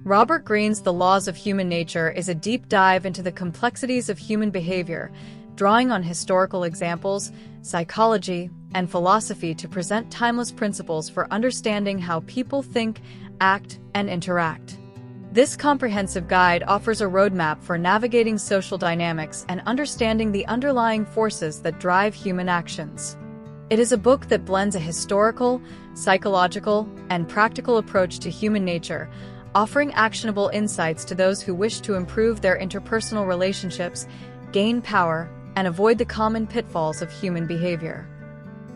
Robert Greene's The Laws of Human Nature is a deep dive into the complexities of human behavior, drawing on historical examples, psychology, and philosophy to present timeless principles for understanding how people think, act, and interact. This comprehensive guide offers a roadmap for navigating social dynamics and understanding the underlying forces that drive human actions. It is a book that blends a historical, psychological, and practical approach to human nature, offering actionable insights to those who wish to improve their interpersonal relationships, gain power, and avoid the common pitfalls of human behavior.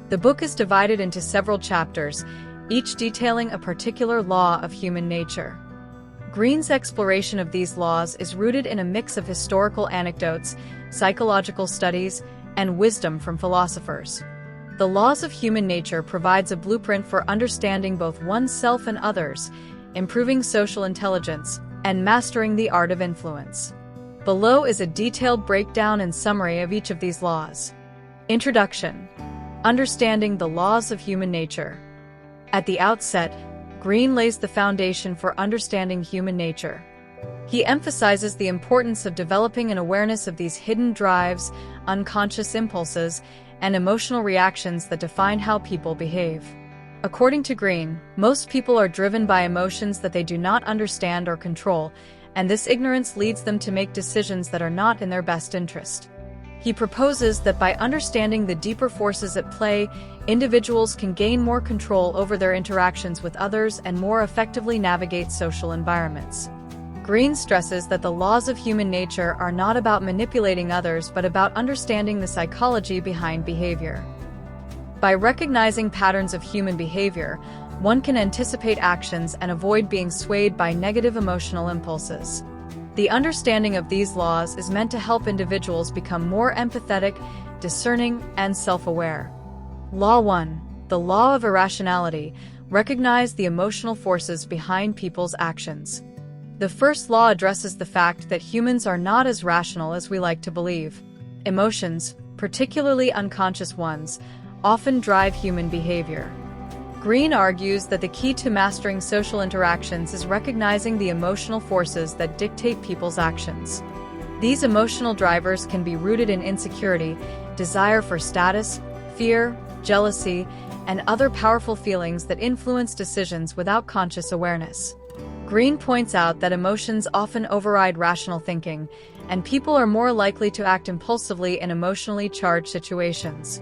The book is divided into several chapters, each detailing a particular law of human nature. Greene's exploration of these laws is rooted in a mix of historical anecdotes, psychological studies, and wisdom from philosophers. The Laws of Human Nature provides a blueprint for understanding both oneself and others, improving social intelligence, and mastering the art of influence. Below is a detailed breakdown and summary of each of these laws. Introduction. Understanding the laws of human nature. At the outset, Greene lays the foundation for understanding human nature. He emphasizes the importance of developing an awareness of these hidden drives, unconscious impulses, and emotional reactions that define how people behave. According to Greene, most people are driven by emotions that they do not understand or control, and this ignorance leads them to make decisions that are not in their best interest. He proposes that by understanding the deeper forces at play, individuals can gain more control over their interactions with others and more effectively navigate social environments. Greene stresses that the laws of human nature are not about manipulating others but about understanding the psychology behind behavior. By recognizing patterns of human behavior, one can anticipate actions and avoid being swayed by negative emotional impulses. The understanding of these laws is meant to help individuals become more empathetic, discerning, and self-aware. Law 1. The Law of Irrationality. Recognize the emotional forces behind people's actions. The first law addresses the fact that humans are not as rational as we like to believe. Emotions, particularly unconscious ones, often drive human behavior. Greene argues that the key to mastering social interactions is recognizing the emotional forces that dictate people's actions. These emotional drivers can be rooted in insecurity, desire for status, fear, jealousy, and other powerful feelings that influence decisions without conscious awareness. Greene points out that emotions often override rational thinking, and people are more likely to act impulsively in emotionally charged situations.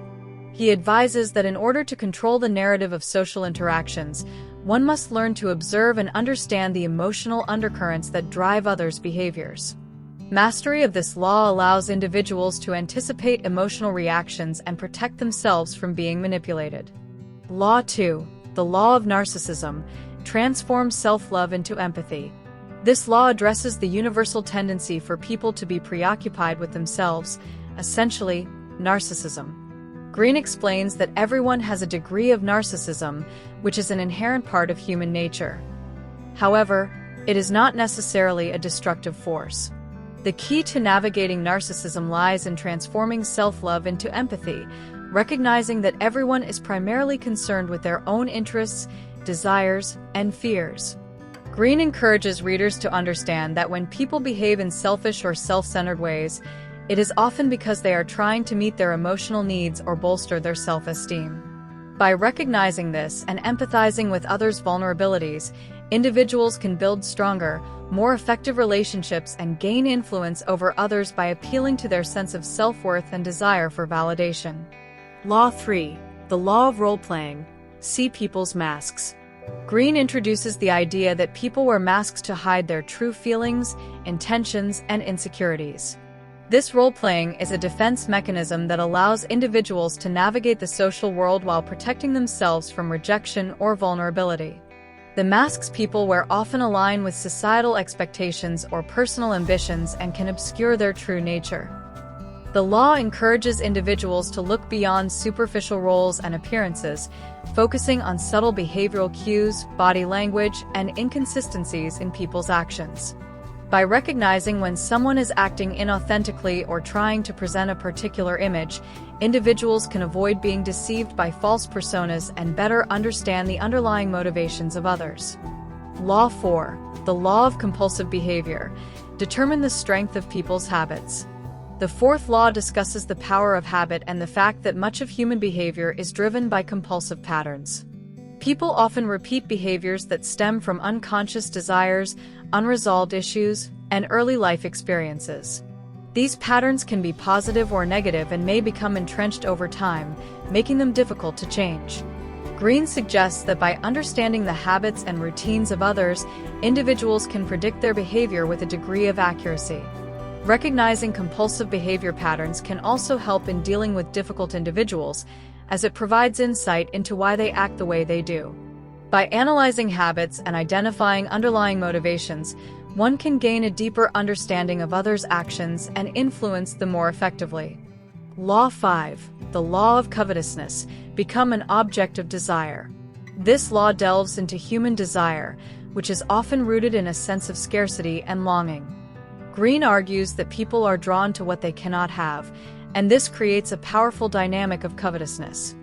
He advises that in order to control the narrative of social interactions, one must learn to observe and understand the emotional undercurrents that drive others' behaviors. Mastery of this law allows individuals to anticipate emotional reactions and protect themselves from being manipulated. Law 2. The Law of Narcissism. Transforms self-love into empathy. This law addresses the universal tendency for people to be preoccupied with themselves, essentially, narcissism. Greene explains that everyone has a degree of narcissism, which is an inherent part of human nature. However, it is not necessarily a destructive force. The key to navigating narcissism lies in transforming self-love into empathy, recognizing that everyone is primarily concerned with their own interests, desires, and fears. Greene encourages readers to understand that when people behave in selfish or self-centered ways, it is often because they are trying to meet their emotional needs or bolster their self-esteem. By recognizing this and empathizing with others' vulnerabilities, individuals can build stronger, more effective relationships and gain influence over others by appealing to their sense of self-worth and desire for validation. Law 3. The Law of Role-Playing. See people's masks. Greene introduces the idea that people wear masks to hide their true feelings, intentions, and insecurities. This role-playing is a defense mechanism that allows individuals to navigate the social world while protecting themselves from rejection or vulnerability. The masks people wear often align with societal expectations or personal ambitions and can obscure their true nature. The law encourages individuals to look beyond superficial roles and appearances, focusing on subtle behavioral cues, body language, and inconsistencies in people's actions. By recognizing when someone is acting inauthentically or trying to present a particular image, individuals can avoid being deceived by false personas and better understand the underlying motivations of others. Law 4, the law of compulsive behavior. Determine the strength of people's habits. The fourth law discusses the power of habit and the fact that much of human behavior is driven by compulsive patterns. People often repeat behaviors that stem from unconscious desires, unresolved issues, and early life experiences. These patterns can be positive or negative and may become entrenched over time, making them difficult to change. Greene suggests that by understanding the habits and routines of others, individuals can predict their behavior with a degree of accuracy. Recognizing compulsive behavior patterns can also help in dealing with difficult individuals, as it provides insight into why they act the way they do. By analyzing habits and identifying underlying motivations, one can gain a deeper understanding of others' actions and influence them more effectively. Law 5, the law of covetousness. Become an object of desire. This law delves into human desire, which is often rooted in a sense of scarcity and longing. Greene argues that people are drawn to what they cannot have, and this creates a powerful dynamic of covetousness.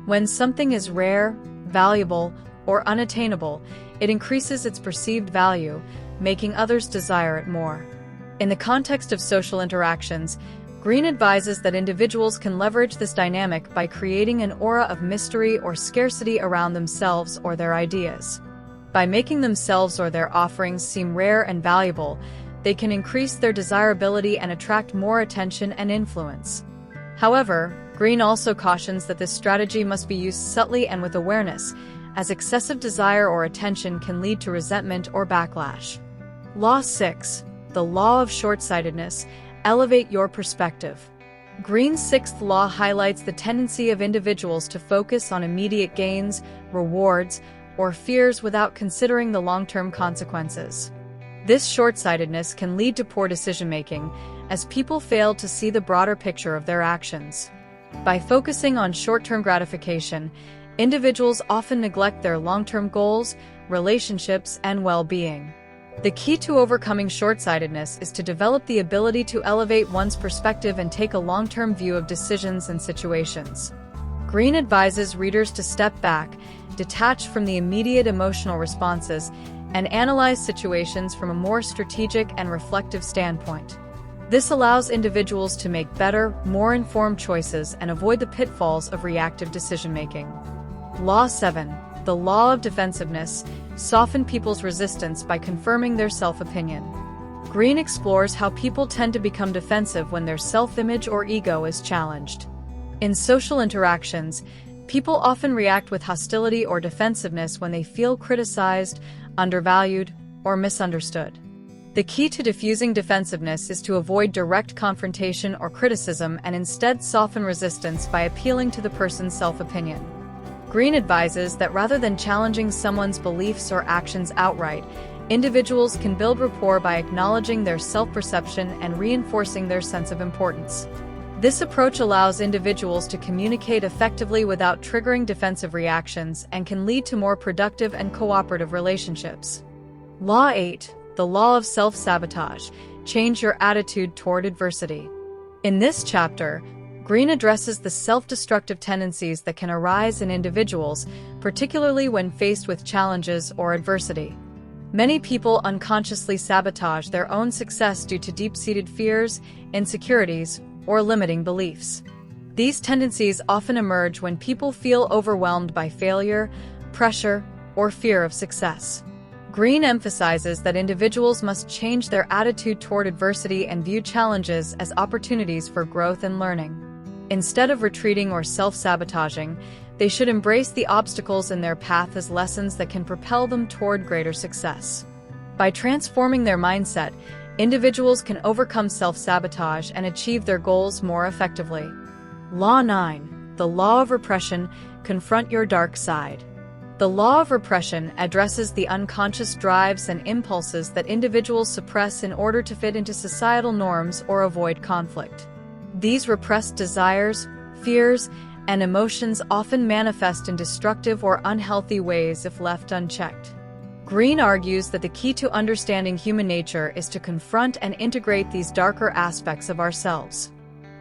When something is rare, valuable, or unattainable, it increases its perceived value, making others desire it more. In the context of social interactions, Greene advises that individuals can leverage this dynamic by creating an aura of mystery or scarcity around themselves or their ideas. By making themselves or their offerings seem rare and valuable, they can increase their desirability and attract more attention and influence. However, Greene also cautions that this strategy must be used subtly and with awareness, as excessive desire or attention can lead to resentment or backlash. Law 6, the law of short-sightedness. Elevate your perspective. Greene's sixth law highlights the tendency of individuals to focus on immediate gains, rewards, or fears without considering the long-term consequences. This short-sightedness can lead to poor decision-making, as people fail to see the broader picture of their actions. By focusing on short-term gratification, individuals often neglect their long-term goals, relationships, and well-being. The key to overcoming short-sightedness is to develop the ability to elevate one's perspective and take a long-term view of decisions and situations. Greene advises readers to step back, detach from the immediate emotional responses, and analyze situations from a more strategic and reflective standpoint. This allows individuals to make better, more informed choices and avoid the pitfalls of reactive decision-making. Law 7, the law of defensiveness. Soften people's resistance by confirming their self-opinion. Greene explores how people tend to become defensive when their self-image or ego is challenged. In social interactions, people often react with hostility or defensiveness when they feel criticized, undervalued, or misunderstood. The key to diffusing defensiveness is to avoid direct confrontation or criticism and instead soften resistance by appealing to the person's self-opinion. Greene advises that rather than challenging someone's beliefs or actions outright, individuals can build rapport by acknowledging their self-perception and reinforcing their sense of importance. This approach allows individuals to communicate effectively without triggering defensive reactions and can lead to more productive and cooperative relationships. Law 8, the law of self-sabotage. Change your attitude toward adversity. In this chapter, Greene addresses the self-destructive tendencies that can arise in individuals, particularly when faced with challenges or adversity. Many people unconsciously sabotage their own success due to deep-seated fears, insecurities, or limiting beliefs. These tendencies often emerge when people feel overwhelmed by failure, pressure, or fear of success. Greene emphasizes that individuals must change their attitude toward adversity and view challenges as opportunities for growth and learning. Instead of retreating or self-sabotaging, they should embrace the obstacles in their path as lessons that can propel them toward greater success. By transforming their mindset, individuals can overcome self-sabotage and achieve their goals more effectively. Law 9, the law of repression. Confront your dark side. The law of repression addresses the unconscious drives and impulses that individuals suppress in order to fit into societal norms or avoid conflict. These repressed desires, fears, and emotions often manifest in destructive or unhealthy ways if left unchecked. Greene argues that the key to understanding human nature is to confront and integrate these darker aspects of ourselves.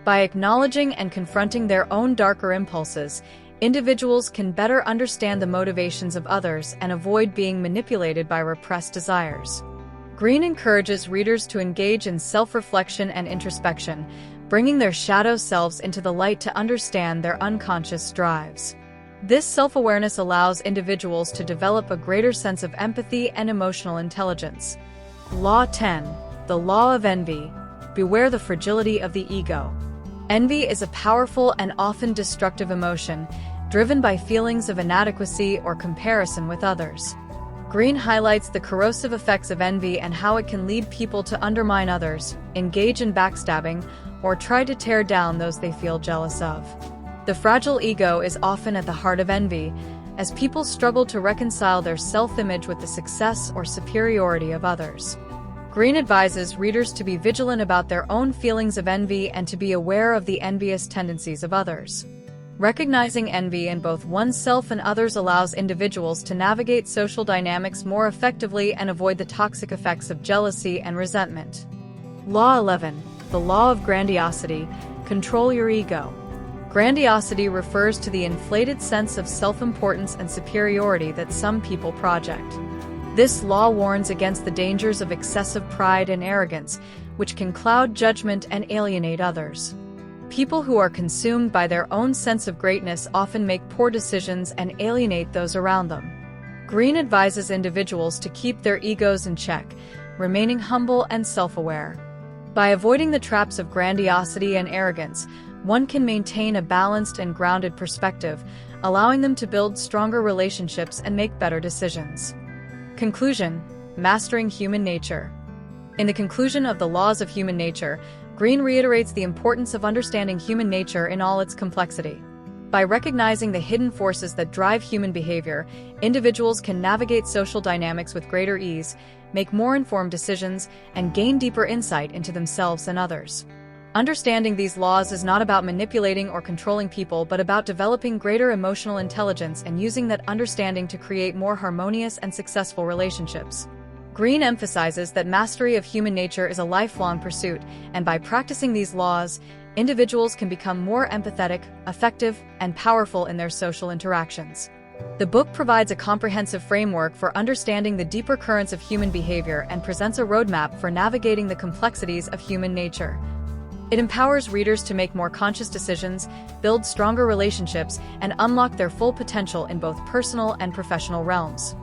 By acknowledging and confronting their own darker impulses, individuals can better understand the motivations of others and avoid being manipulated by repressed desires. Greene encourages readers to engage in self-reflection and introspection, bringing their shadow selves into the light to understand their unconscious drives. This self-awareness allows individuals to develop a greater sense of empathy and emotional intelligence. Law 10. The Law of Envy. Beware the fragility of the ego. Envy is a powerful and often destructive emotion, driven by feelings of inadequacy or comparison with others. Greene highlights the corrosive effects of envy and how it can lead people to undermine others, engage in backstabbing, or try to tear down those they feel jealous of. The fragile ego is often at the heart of envy, as people struggle to reconcile their self-image with the success or superiority of others. Greene advises readers to be vigilant about their own feelings of envy and to be aware of the envious tendencies of others. Recognizing envy in both oneself and others allows individuals to navigate social dynamics more effectively and avoid the toxic effects of jealousy and resentment. Law 11. The Law of Grandiosity. Control your ego. Grandiosity refers to the inflated sense of self-importance and superiority that some people project. This law warns against the dangers of excessive pride and arrogance, which can cloud judgment and alienate others. People who are consumed by their own sense of greatness often make poor decisions and alienate those around them. Greene advises individuals to keep their egos in check, remaining humble and self-aware. By avoiding the traps of grandiosity and arrogance, one can maintain a balanced and grounded perspective, allowing them to build stronger relationships and make better decisions. Conclusion: Mastering Human Nature. In the conclusion of the Laws of Human Nature, Greene reiterates the importance of understanding human nature in all its complexity. By recognizing the hidden forces that drive human behavior, individuals can navigate social dynamics with greater ease, make more informed decisions, and gain deeper insight into themselves and others. Understanding these laws is not about manipulating or controlling people, but about developing greater emotional intelligence and using that understanding to create more harmonious and successful relationships. Greene emphasizes that mastery of human nature is a lifelong pursuit, and by practicing these laws, individuals can become more empathetic, effective, and powerful in their social interactions. The book provides a comprehensive framework for understanding the deeper currents of human behavior and presents a roadmap for navigating the complexities of human nature. It empowers readers to make more conscious decisions, build stronger relationships, and unlock their full potential in both personal and professional realms.